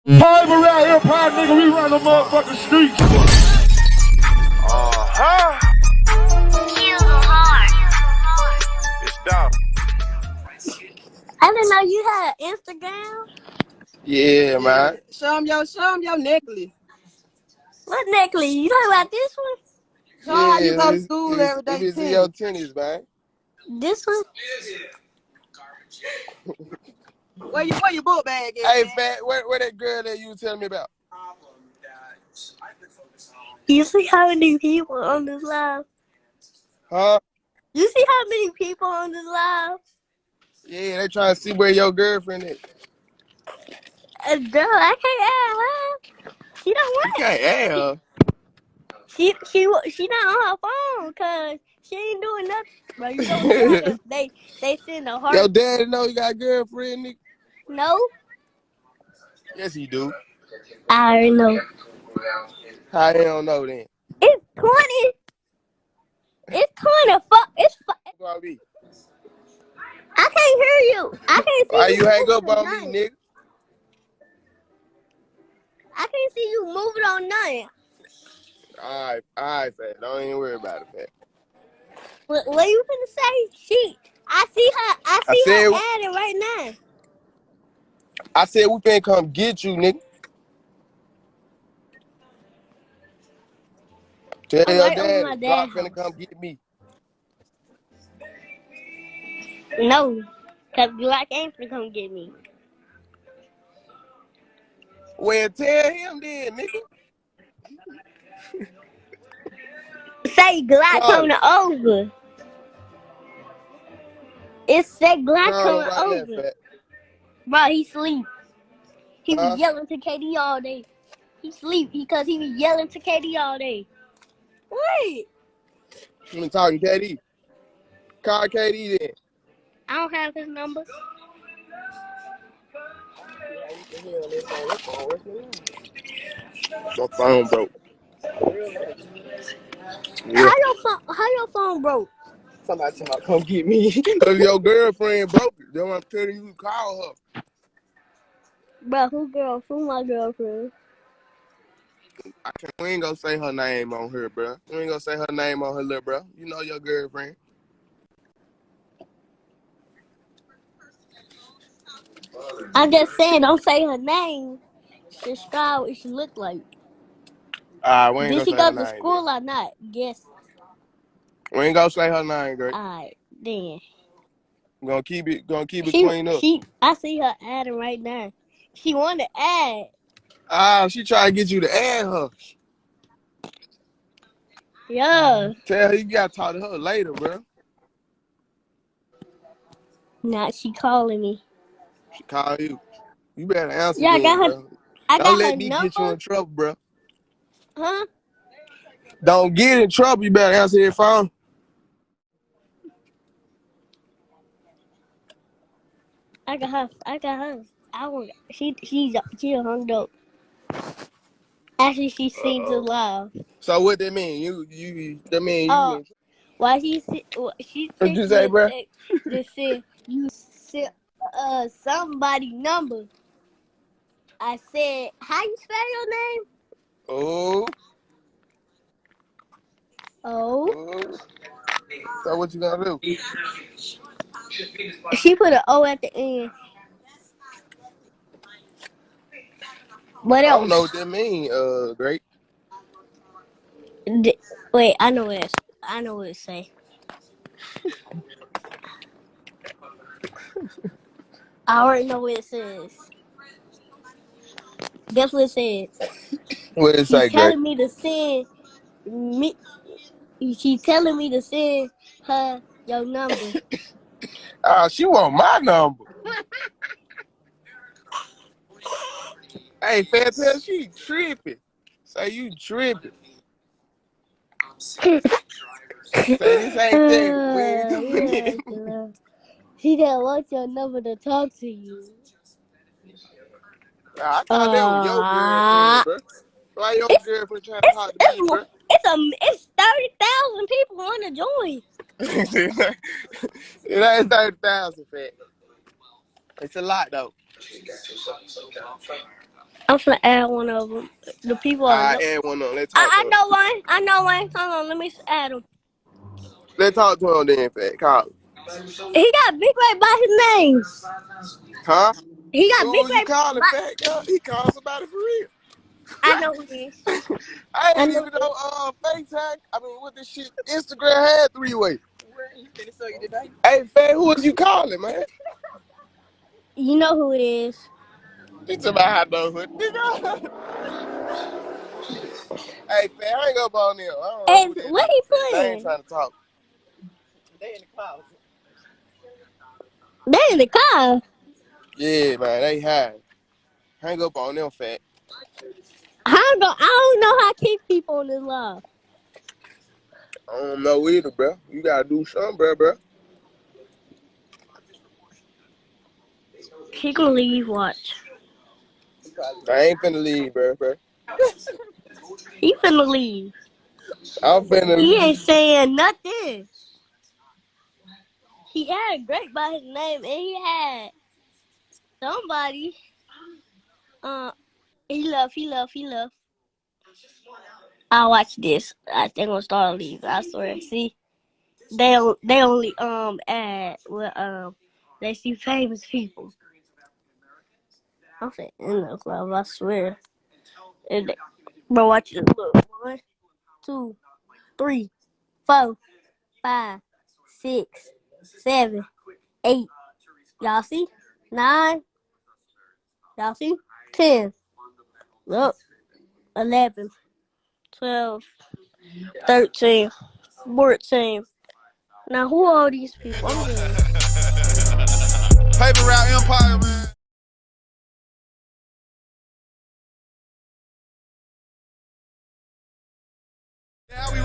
Paperroute here, pride nigga, we run the motherfucking streets. It's down. I didn't know you had Instagram. Yeah, man. Show them your necklace. What necklace? You talking about this one? Show 'em how you go to school every day. It's in your tennis, man. This one? Where your book bag is? Hey, fat, where that girl that you was telling me about? You see how many people on this live? Huh? You see how many people on this live? Yeah, they trying to see where your girlfriend is. Girl, I can't add her. She don't want You can't add her. She not on her phone because she ain't doing nothing. Bro, you know they send a heart. Your daddy know you got a girlfriend, nigga? No. Yes, he do. I already know. How they don't know then? It's 20. It's 20. Fuck. It's Gonna be. I can't hear you. I can't see Why you. you hang up on nothing. me, nigga? I can't see you moving on nothing. All right, fat. Don't even worry about it, fat. What you finna say? I see her adding right now. I said we finna come get you, nigga. Tell I'm your right over my daddy, dad's Glock finna house. come get me. No, cause Glock ain't finna come get me. Well, tell him then, nigga. Say Glock coming over. It said Glock coming right over. there, fat. Bro, he sleep. He was yelling to KD all day. He sleep because he was yelling to KD all day. What? You been talking KD. Call KD then. I don't have his number. My phone broke. Yeah. How your phone broke? Somebody come get me. Cause your girlfriend broke it. That's what I'm telling you. Call her. Bro, who my girlfriend? We ain't gonna say her name on her, bro. We ain't gonna say her name on her, little bro. You know your girlfriend. I'm just saying, don't say her name. Describe what she look like. We ain't Did she gonna go say her to name. school or not? Guess. We ain't gonna say her name, girl. Alright, then. We're gonna keep it clean up. I see her adding right now. She want to add. She trying to get you to add her. Yeah. Tell her you gotta talk to her later, bro. Nah, she calling me. She call you. You better answer Yeah, then, bro. Don't let me get you in trouble, bro. Huh? Don't get in trouble. You better answer your phone. I got her. She hung up. Actually, she seems alive. So what that mean? That mean you. Why she What you say, bro? They said you said somebody number. I said, how you spell your name? Oh. So what you gonna do? She put an O at the end. What else? I don't know what that mean, Great. Wait, I know what it say. I already know what it says. Guess what it says? What it say, Great? Telling me to send me. She's telling me to send her your number. She want my number. Hey, Fantail, she tripping. Say you tripping. Say this ain't that. We ain't doing it. She didn't want your number to talk to you. I thought that was your girlfriend, bro. Why your girlfriend trying to talk to me, bro? It's 30,000 people want to join. It ain't 30,000, fat. It's a lot though. I'm finna add one of them. The people are. I add one on. Let's talk to I him. know one. I know one. Hold on, let me add him. Let's talk to him then, fat. Call him. He got Big Ray by his name. Huh? He got Big Who you Ray calling, by. fat? Girl? He called somebody for real. I know who he is. I I ain't know even who he is. know FaceTime. I mean, what this shit? Instagram had 3-way. Hey, fat, who is you calling, man? You know who it is. It's about how know who. Nigga. Hey, fat, hang up on them. I don't know Hey, who this what is. he They ain't playing? trying to talk. They in the closet. They in the car. Yeah, man, they high. Hang up on them, fat. I don't know how to keep people on this live. I don't know either, bro. You gotta do something, bro. He gonna leave. Watch. I ain't finna leave, bro. He finna leave. I'm He finna. ain't saying nothing. He had Greg by his name, and he had somebody. Uh, he left. I'll watch this. I think gonna start leaving. I swear. See, they only add with they see famous people. I'm saying in the club. I swear. And bro, watch this. Look, 1, 2, 3, 4, 5, 6, 7, 8. Y'all see? 9. Y'all see? 10. Look. 11, 12, 13, 14. Now, who are these people? I'm doing. Paper Route Empire, man. How we